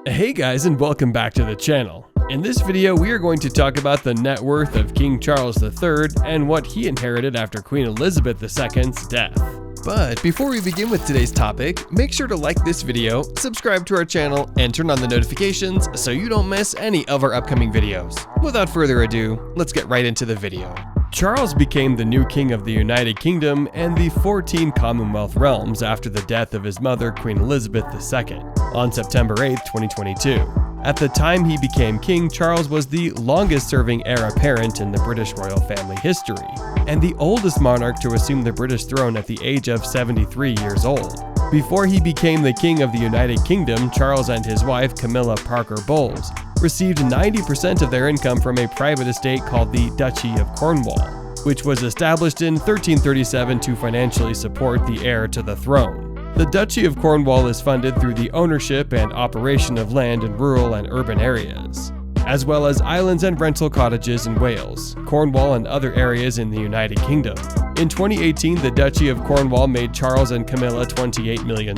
Hey guys, and welcome back to the channel. In this video, we are going to talk about the net worth of King Charles III and what he inherited after Queen Elizabeth II's death. But before we begin with today's topic, make sure to like this video, subscribe to our channel, and turn on the notifications so you don't miss any of our upcoming videos. Without further ado, let's get right into the video. Charles became the new king of the United Kingdom and the 14 Commonwealth realms after the death of his mother, Queen Elizabeth II, on September 8, 2022. At the time he became king, Charles was the longest-serving heir apparent in the British royal family history, and the oldest monarch to assume the British throne at the age of 73 years old. Before he became the king of the United Kingdom, Charles and his wife, Camilla Parker Bowles, received 90% of their income from a private estate called the Duchy of Cornwall, which was established in 1337 to financially support the heir to the throne. The Duchy of Cornwall is funded through the ownership and operation of land in rural and urban areas, as well as islands and rental cottages in Wales, Cornwall, and other areas in the United Kingdom. In 2018, the Duchy of Cornwall made Charles and Camilla $28 million.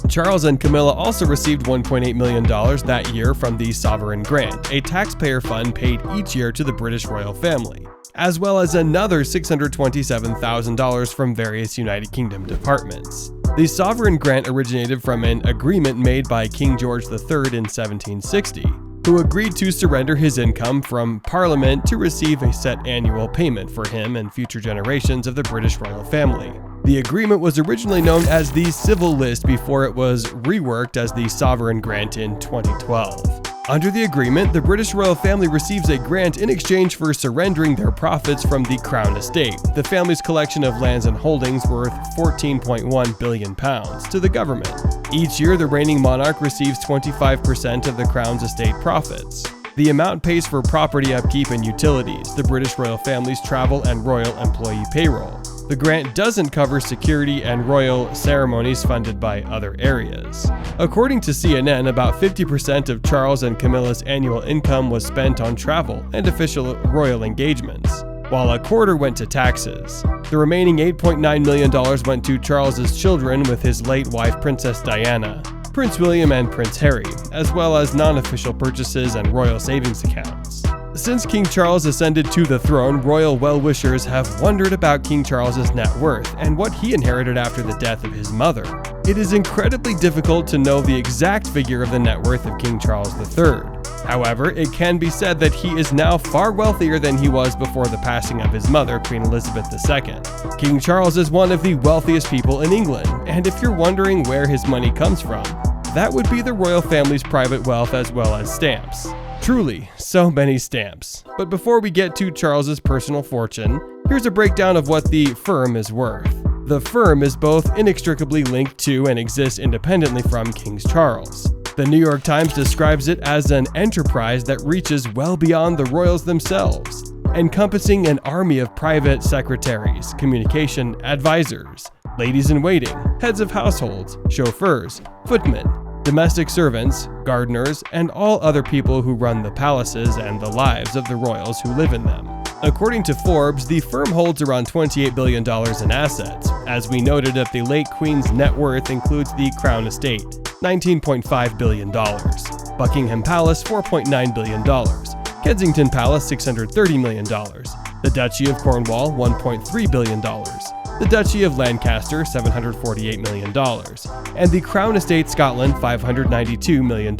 Charles and Camilla also received $1.8 million that year from the Sovereign Grant, a taxpayer fund paid each year to the British royal family, as well as another $627,000 from various United Kingdom departments. The Sovereign Grant originated from an agreement made by King George III in 1760, who agreed to surrender his income from Parliament to receive a set annual payment for him and future generations of the British royal family. The agreement was originally known as the Civil List before it was reworked as the Sovereign Grant in 2012. Under the agreement, the British royal family receives a grant in exchange for surrendering their profits from the Crown Estate, the family's collection of lands and holdings worth £14.1 billion, to the government. Each year, the reigning monarch receives 25% of the Crown's estate profits. The amount pays for property upkeep and utilities, the British royal family's travel and royal employee payroll. The grant doesn't cover security and royal ceremonies funded by other areas. According to CNN, about 50% of Charles and Camilla's annual income was spent on travel and official royal engagements, while a quarter went to taxes. The remaining $8.9 million went to Charles's children with his late wife Princess Diana, Prince William, and Prince Harry, as well as non-official purchases and royal savings accounts. Since King Charles ascended to the throne, royal well-wishers have wondered about King Charles's net worth and what he inherited after the death of his mother. It is incredibly difficult to know the exact figure of the net worth of King Charles III. However, it can be said that he is now far wealthier than he was before the passing of his mother, Queen Elizabeth II. King Charles is one of the wealthiest people in England, and if you're wondering where his money comes from, that would be the royal family's private wealth as well as stamps. Truly, so many stamps. But before we get to Charles's personal fortune, here's a breakdown of what the firm is worth. The firm is both inextricably linked to and exists independently from King Charles. The New York Times describes it as an enterprise that reaches well beyond the royals themselves, encompassing an army of private secretaries, communication advisors, ladies-in-waiting, heads of households, chauffeurs, footmen, domestic servants, gardeners, and all other people who run the palaces and the lives of the royals who live in them. According to Forbes, the firm holds around $28 billion in assets. As we noted, that the late Queen's net worth includes the Crown Estate, $19.5 billion, Buckingham Palace, $4.9 billion, Kensington Palace, $630 million, the Duchy of Cornwall, $1.3 billion, the Duchy of Lancaster, $748 million, and the Crown Estate Scotland, $592 million.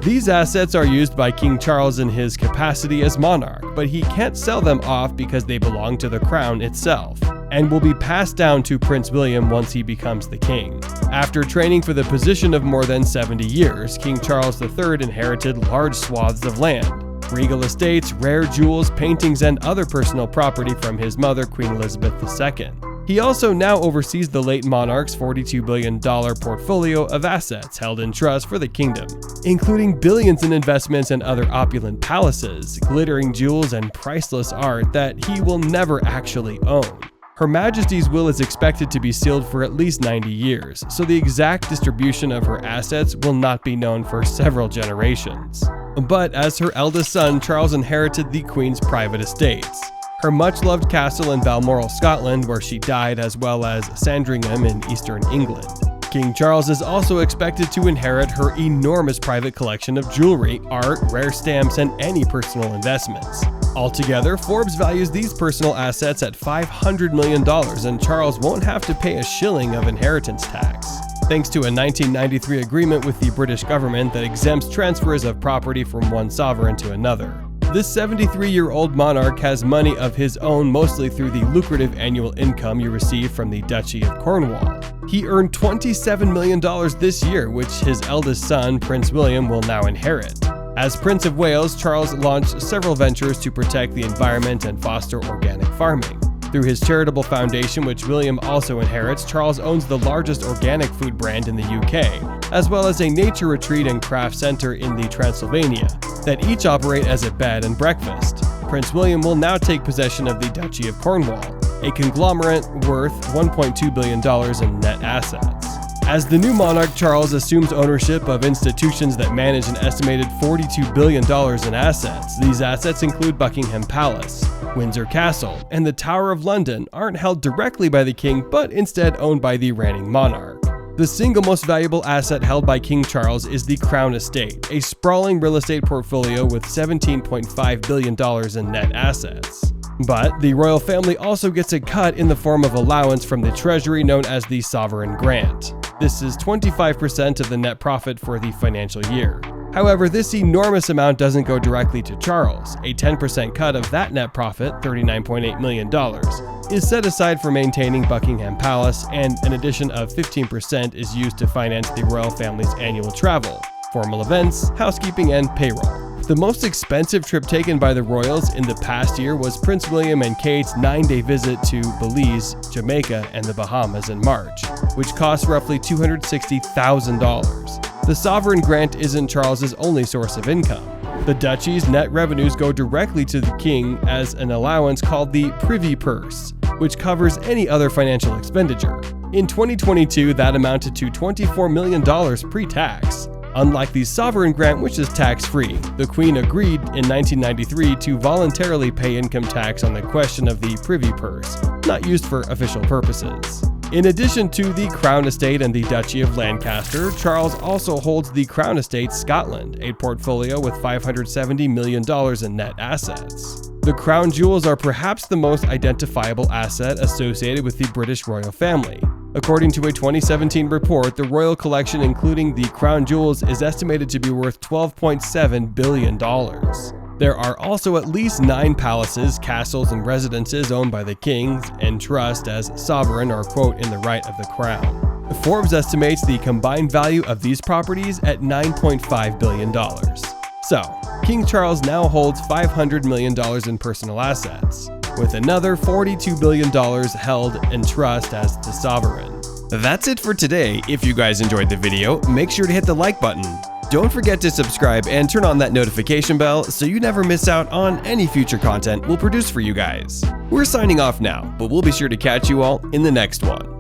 These assets are used by King Charles in his capacity as monarch, but he can't sell them off because they belong to the Crown itself, and will be passed down to Prince William once he becomes the king. After training for the position of more than 70 years, King Charles III inherited large swaths of land, regal estates, rare jewels, paintings, and other personal property from his mother, Queen Elizabeth II. He also now oversees the late monarch's $42 billion portfolio of assets held in trust for the kingdom, including billions in investments and other opulent palaces, glittering jewels, and priceless art that he will never actually own. Her Majesty's will is expected to be sealed for at least 90 years, so the exact distribution of her assets will not be known for several generations. But as her eldest son, Charles inherited the Queen's private estates, her much-loved castle in Balmoral, Scotland, where she died, as well as Sandringham in eastern England. King Charles is also expected to inherit her enormous private collection of jewelry, art, rare stamps, and any personal investments. Altogether, Forbes values these personal assets at $500 million, and Charles won't have to pay a shilling of inheritance tax, thanks to a 1993 agreement with the British government that exempts transfers of property from one sovereign to another. This 73-year-old monarch has money of his own mostly through the lucrative annual income you receive from the Duchy of Cornwall. He earned $27 million this year, which his eldest son, Prince William, will now inherit. As Prince of Wales, Charles launched several ventures to protect the environment and foster organic farming. Through his charitable foundation, which William also inherits, Charles owns the largest organic food brand in the UK, as well as a nature retreat and craft center in the Transylvania, that each operate as a bed and breakfast. Prince William will now take possession of the Duchy of Cornwall, a conglomerate worth $1.2 billion in net assets. As the new monarch, Charles assumes ownership of institutions that manage an estimated $42 billion in assets. These assets include Buckingham Palace, Windsor Castle, and the Tower of London aren't held directly by the king, but instead owned by the reigning monarch. The single most valuable asset held by King Charles is the Crown Estate, a sprawling real estate portfolio with $17.5 billion in net assets. But the royal family also gets a cut in the form of allowance from the treasury known as the Sovereign Grant. This is 25% of the net profit for the financial year. However, this enormous amount doesn't go directly to Charles. A 10% cut of that net profit, $39.8 million, is set aside for maintaining Buckingham Palace, and an addition of 15% is used to finance the royal family's annual travel, formal events, housekeeping, and payroll. The most expensive trip taken by the royals in the past year was Prince William and Kate's 9-day visit to Belize, Jamaica, and the Bahamas in March, which cost roughly $260,000. The sovereign grant isn't Charles's only source of income. The duchy's net revenues go directly to the king as an allowance called the Privy Purse, which covers any other financial expenditure. In 2022, that amounted to $24 million pre-tax. Unlike the sovereign grant, which is tax-free, the Queen agreed in 1993 to voluntarily pay income tax on the question of the Privy Purse, not used for official purposes. In addition to the Crown Estate and the Duchy of Lancaster, Charles also holds the Crown Estate Scotland, a portfolio with $570 million in net assets. The crown jewels are perhaps the most identifiable asset associated with the British royal family. According to a 2017 report, the royal collection, including the crown jewels, is estimated to be worth $12.7 billion. There are also at least 9 palaces, castles, and residences owned by the king and trust as sovereign or quote in the right of the crown. Forbes estimates the combined value of these properties at $9.5 billion. So, King Charles now holds $500 million in personal assets, with another $42 billion held in trust as the sovereign. That's it for today. If you guys enjoyed the video, make sure to hit the like button. Don't forget to subscribe and turn on that notification bell so you never miss out on any future content we'll produce for you guys. We're signing off now, but we'll be sure to catch you all in the next one.